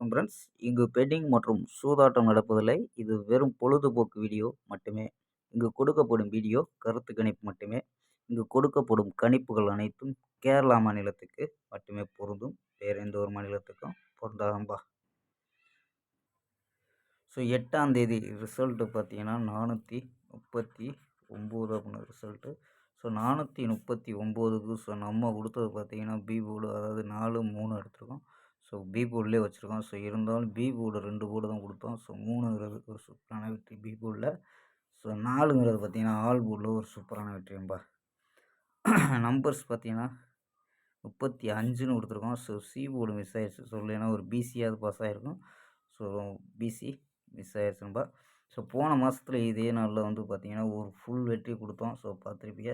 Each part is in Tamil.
ஃப்ரெண்ட்ஸ், இங்கு பெட்டிங் மற்றும் சூதாட்டம் நடப்பதில்லை. இது வெறும் பொழுதுபோக்கு வீடியோ மட்டுமே. இங்கு கொடுக்கப்படும் வீடியோ கருத்து கணிப்பு மட்டுமே. இங்கு கொடுக்கப்படும் கணிப்புகள் அனைத்தும் கேரளா மாநிலத்துக்கு மட்டுமே பொருந்தும். வேற எந்த ஒரு மாநிலத்துக்கும் பொருந்தாதம்பா. ஸோ 8ஆம் தேதி ரிசல்ட்டு பார்த்தீங்கன்னா 439 அப்படின்னு ரிசல்ட்டு. ஸோ 439க்கு ஸோ நம்ம கொடுத்தது பார்த்தீங்கன்னா பி போர்டு, அதாவது 4, 3 எடுத்திருக்கோம். ஸோ பி போர்ட்லேயே வச்சுருக்கோம். ஸோ இருந்தாலும் பி போர்டு 2 போர்டு தான் கொடுத்தோம். ஸோ 3ங்கிறது ஒரு சூப்பரான வெற்றி பி போர்டில். ஸோ 4ங்கிறது பார்த்தீங்கன்னா ஆல் போர்டில் ஒரு சூப்பரான வெற்றிம்பா. நம்பர்ஸ் பார்த்தீங்கன்னா 35ன்னு கொடுத்துருக்கோம். ஸோ சி போர்டு மிஸ் ஆயிடுச்சு. ஸோ இல்லைன்னா ஒரு பிசியாவது பாஸ் ஆகிருக்கும். ஸோ பிசி மிஸ் ஆயிடுச்சுன்பா. ஸோ போன மாதத்தில் இதே நாளில் வந்து பார்த்தீங்கன்னா ஒரு ஃபுல் வெற்றி கொடுத்தோம். ஸோ பார்த்துருப்பீங்க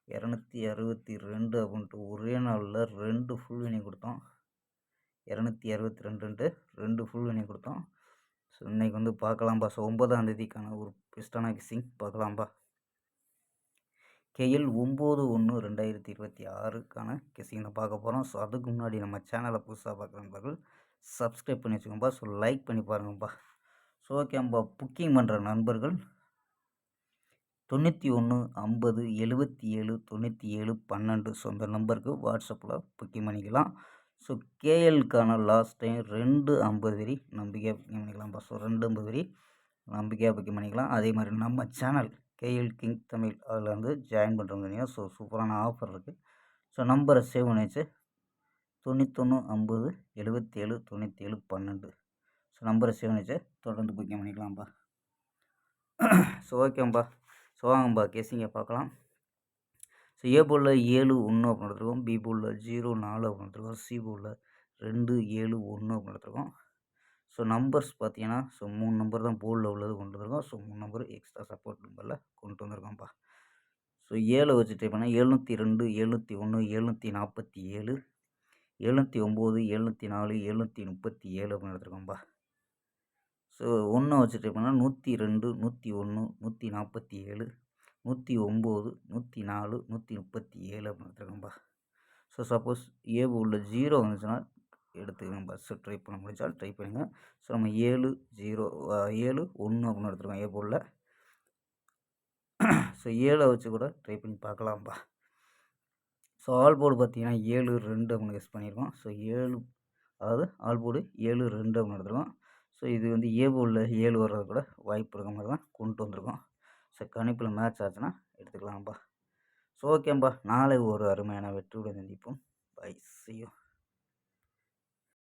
262 அப்படின்ட்டு ஒரே நாளில் 2 ஃபுல் வினிங் கொடுத்தோம். 262 2 ஃபுல் வினிங் கொடுத்தோம். ஸோ இன்றைக்கி வந்து பார்க்கலாம்பா. ஸோ 9ஆம் தேதிக்கான ஒரு பெஸ்ட்டான கிசிங் பார்க்கலாம்பா. KL 9/1/2026க்கான கிசிங் தான் பார்க்க போகிறோம். ஸோ அதுக்கு முன்னாடி நம்ம சேனலை புதுசாக பார்க்குற நண்பர்கள் சப்ஸ்கிரைப் பண்ணி வச்சுக்கோம்பா. ஸோ லைக் பண்ணி பாருங்கப்பா. ஸோ ஓகேம்பா. புக்கிங் பண்ணுற நண்பர்கள் 91 50 77 97 12 ஸோ அந்த நம்பருக்கு வாட்ஸ்அப்பில் புக்கிங் பண்ணிக்கலாம். ஸோ KLக்கான லாஸ்ட் டைம் 250 வரி நம்பிக்கையாக புக்கிங் பண்ணிக்கலாம்ப்பா. ஸோ 250 வரி நம்பிக்கையாக புக்கிங் பண்ணிக்கலாம். அதே மாதிரி நம்ம சேனல் KL கிங் தமிழ் அதில் வந்து ஜாயின் பண்ணுறவங்க ஸோ சூப்பரான ஆஃபர் இருக்குது. ஸோ நம்பரை சேவ் பண்ணி வச்சு 91 50 77 97 12 ஸோ நம்பரை சேவ் பண்ணி வச்சு தொடர்ந்து புக்கிங் பண்ணிக்கலாம்ப்பா. ஸோ ஓகேம்பா. ஸோ வாங்கம்பா கெஸிங்கை பார்க்கலாம். ஸோ ஏ போர்டில் 7 1 அப்படின்னு எடுத்துருக்கோம். பி போர்டில் 0 4 அப்படின்னு எடுத்துருக்கோம். சி போர்டில் 2 7 1 அப்படின்னு எடுத்துருக்கோம். ஸோ நம்பர்ஸ் பார்த்தீங்கன்னா ஸோ 3 நம்பர் தான் போர்டில் உள்ளது கொண்டு வந்திருக்கோம். ஸோ 3 நம்பர் எக்ஸ்ட்ரா சப்போர்ட் நம்பரில் கொண்டு வந்திருக்கோம்ப்பா. ஸோ 7 வச்சு ட்ரை பண்ணால் 702 701 747 709 704 737 அப்படின்னு எடுத்துருக்கோம்ப்பா. ஸோ 1 வச்சு ட்ரை பண்ணால் 102 101 147 109 104 137 அப்படின்னு எடுத்துருக்கோம்ப்பா. ஸோ சப்போஸ் ஏ உள்ள 0 வந்துச்சுன்னா எடுத்துக்கோங்கப்பா. ஸோ ட்ரை பண்ண முடிஞ்சால் ட்ரை பண்ணுங்கள். ஸோ நம்ம 7 0 7 1 அப்படின்னு எடுத்துருக்கோம் ஏ போர்டில். ஸோ 7 வச்சு கூட ட்ரை பண்ணி பார்க்கலாம்ப்பா. ஸோ ஆல் போர்டு பார்த்தீங்கன்னா 7 2 அப்படின்னு கெஸ் பண்ணியிருக்கோம். ஸோ 7 அதாவது ஆல் போர்டு 7 2 அப்படின்னு எடுத்துருக்கோம். ஸோ இது வந்து ஏ போர்டில் 7 வர்றது கூட வாய்ப்பு இருக்க மாதிரி தான் கொண்டு வந்திருக்கோம். ஸோ கணிப்பில் மேட்ச் ஆச்சுன்னா எடுத்துக்கலாம்ப்பா. ஸோ ஓகேம்பா. நாளை ஒரு அருமையான வெற்றியுடன் சந்திப்போம். பை. See you.